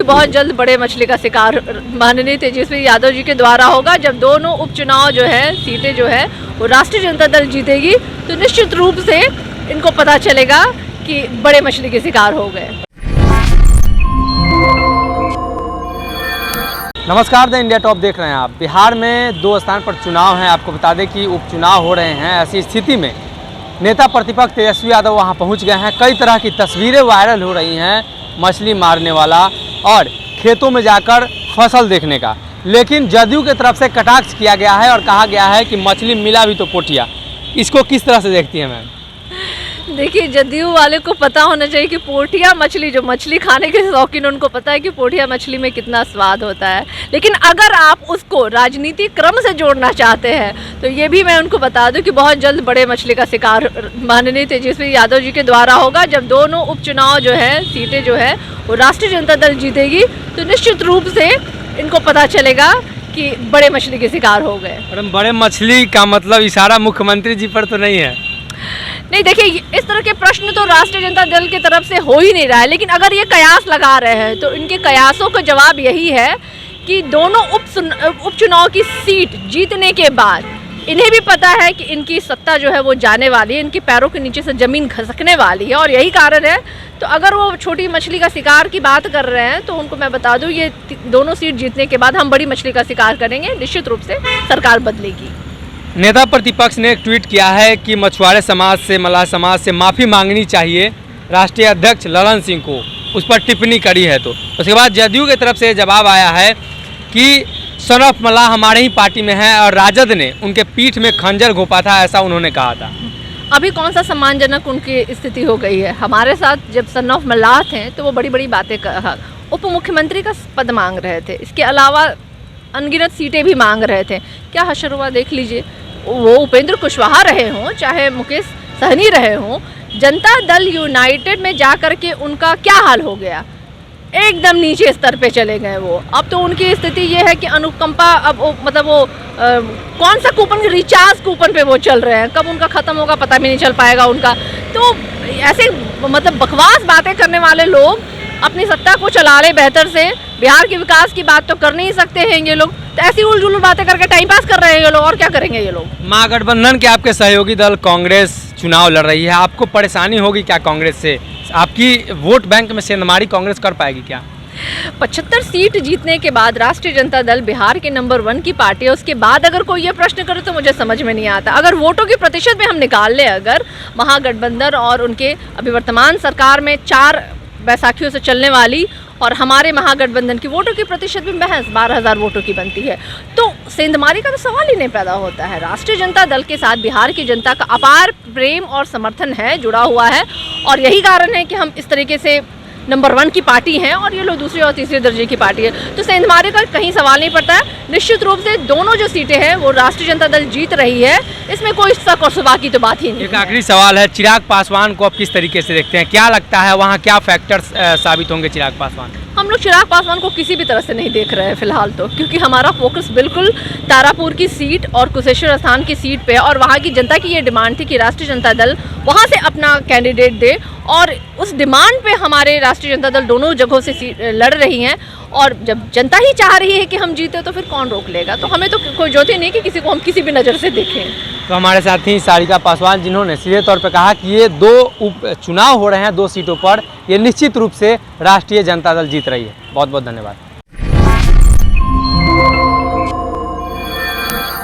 बहुत जल्द बड़े मछली का शिकार माननीय तेजस्वी यादव जी के द्वारा होगा। जब दोनों उपचुनाव जो है, सीटें जो है वो राष्ट्रीय जनता दल जीतेगी तो निश्चित रूप से इनको पता चलेगा कि बड़े मछली के शिकार हो गए। नमस्कार, द इंडिया टॉप देख रहे हैं आप। बिहार में 2 स्थान पर चुनाव हैं। आपको बता दें कि उपचुनाव हो रहे हैं। ऐसी स्थिति में नेता प्रतिपक्ष तेजस्वी यादव वहां पहुंच गए हैं। कई तरह की तस्वीरें वायरल हो रही हैं, मछली मारने वाला और खेतों में जाकर फसल देखने का। लेकिन जदयू की तरफ से कटाक्ष किया गया है और कहा गया है कि मछली मिला भी तो पोठिया। इसको किस तरह से देखती हैं मैम? देखिए, जदयू वाले को पता होना चाहिए कि पोठिया मछली, जो मछली खाने के शौकीन, उनको पता है कि पोठिया मछली में कितना स्वाद होता है। लेकिन अगर आप उसको राजनीतिक क्रम से जोड़ना चाहते हैं तो ये भी मैं उनको बता दूं कि बहुत जल्द बड़े मछली का शिकार माननीय तेजस्वी यादव जी के द्वारा होगा। जब दोनों उपचुनाव जो है, सीटें जो है वो राष्ट्रीय जनता दल जीतेगी तो निश्चित रूप से इनको पता चलेगा कि बड़े मछली के शिकार हो गए। मैडम, बड़े मछली का मतलब इशारा मुख्यमंत्री जी पर तो नहीं है? नहीं, देखिए, इस तरह के प्रश्न तो राष्ट्रीय जनता दल की तरफ से हो ही नहीं रहा है। लेकिन अगर ये कयास लगा रहे हैं तो इनके कयासों का जवाब यही है कि दोनों उपचुनाव की सीट जीतने के बाद इन्हें भी पता है कि इनकी सत्ता जो है वो जाने वाली है, इनके पैरों के नीचे से ज़मीन खसकने वाली है और यही कारण है। तो अगर वो छोटी मछली का शिकार की बात कर रहे हैं तो उनको मैं बता दूं, ये दोनों सीट जीतने के बाद हम बड़ी मछली का शिकार करेंगे। निश्चित रूप से सरकार बदलेगी। नेता प्रतिपक्ष ने एक ट्वीट किया है कि मछुआरे समाज से, मल्लाह समाज से माफ़ी मांगनी चाहिए राष्ट्रीय अध्यक्ष ललन सिंह को। उस पर टिप्पणी करी है। तो उसके बाद जदयू की तरफ से जवाब आया है कि सन ऑफ मल्लाह हमारे ही पार्टी में है और राजद ने उनके पीठ में खंजर घोंपा था, ऐसा उन्होंने कहा था। अभी कौन सा सम्मानजनक उनकी स्थिति हो गई है? हमारे साथ जब सन ऑफ मल्लाह थे तो वो बड़ी बड़ी बातें कहा, उप मुख्यमंत्री का पद मांग रहे थे, इसके अलावा अनगिनत सीटें भी मांग रहे थे। क्या हशर हुआ देख लीजिए। वो उपेंद्र कुशवाहा रहे हों, चाहे मुकेश सहनी रहे हों, जनता दल यूनाइटेड में जा कर के उनका क्या हाल हो गया? एकदम नीचे स्तर पे चले गए वो। अब तो उनकी स्थिति ये है कि अनुकंपा, अब वो कौन सा कूपन, रिचार्ज कूपन पे वो चल रहे हैं। कब उनका ख़त्म होगा पता भी नहीं चल पाएगा उनका। तो ऐसे बकवास बातें करने वाले लोग अपनी सत्ता को चला ले बेहतर से। बिहार के विकास की बात तो कर नहीं सकते हैं ये लोग, तो ऐसी उलझुल बातें करके टाइम पास कर रहे हैं ये लोग। और क्या करेंगे ये लोग? महागठबंधन के आपके सहयोगी दल कांग्रेस चुनाव लड़ रही है। आपको परेशानी होगी क्या कांग्रेस से? आपकी वोट बैंक में सेंधमारी कांग्रेस कर पाएगी क्या? 75 सीट जीतने के बाद राष्ट्रीय जनता दल बिहार के नंबर 1 की पार्टी है। उसके बाद अगर कोई ये प्रश्न करे तो मुझे समझ में नहीं आता। अगर वोटों के प्रतिशत में हम निकाल लें, अगर महागठबंधन और उनके अभी वर्तमान सरकार में 4 बैसाखियों से चलने वाली और हमारे महागठबंधन की वोटों की प्रतिशत भी महज 12,000 वोटों की बनती है, तो सेंधमारी का तो सवाल ही नहीं पैदा होता है। राष्ट्रीय जनता दल के साथ बिहार की जनता का अपार प्रेम और समर्थन है, जुड़ा हुआ है और यही कारण है कि हम इस तरीके से नंबर 1 की पार्टी हैं और ये लोग दूसरे और तीसरे दर्जे की पार्टी है। तो सेंधमारी का कहीं सवाल नहीं पड़ता है। निश्चित रूप से दोनों जो सीटें हैं वो राष्ट्रीय जनता दल जीत रही है, इसमें कोई शक और शुबा की तो बात ही नहीं। एक आखिरी सवाल है, चिराग पासवान को आप किस तरीके से देखते हैं? क्या लगता है वहाँ क्या फैक्टर्स साबित होंगे चिराग पासवान? हम लोग चिराग पासवान को किसी भी तरह से नहीं देख रहे हैं फिलहाल तो, क्योंकि हमारा फोकस बिल्कुल तारापुर की सीट और कुशेश्वर स्थान की सीट पे, और वहाँ की जनता की ये डिमांड थी कि राष्ट्रीय जनता दल वहाँ से अपना कैंडिडेट दे और उस डिमांड पे हमारे राष्ट्रीय जनता दल दोनों जगहों से लड़ रही हैं। और जब जनता ही चाह रही है कि हम जीते तो फिर कौन रोक लेगा? तो हमें तो कोई जरूरत ही नहीं कि किसी को हम किसी भी नज़र से देखें। तो हमारे साथ ही सारिका पासवान, जिन्होंने सीधे तौर पर कहा कि ये 2 चुनाव हो रहे हैं 2 सीटों पर, ये निश्चित रूप से राष्ट्रीय जनता दल जीत रही है। बहुत बहुत धन्यवाद।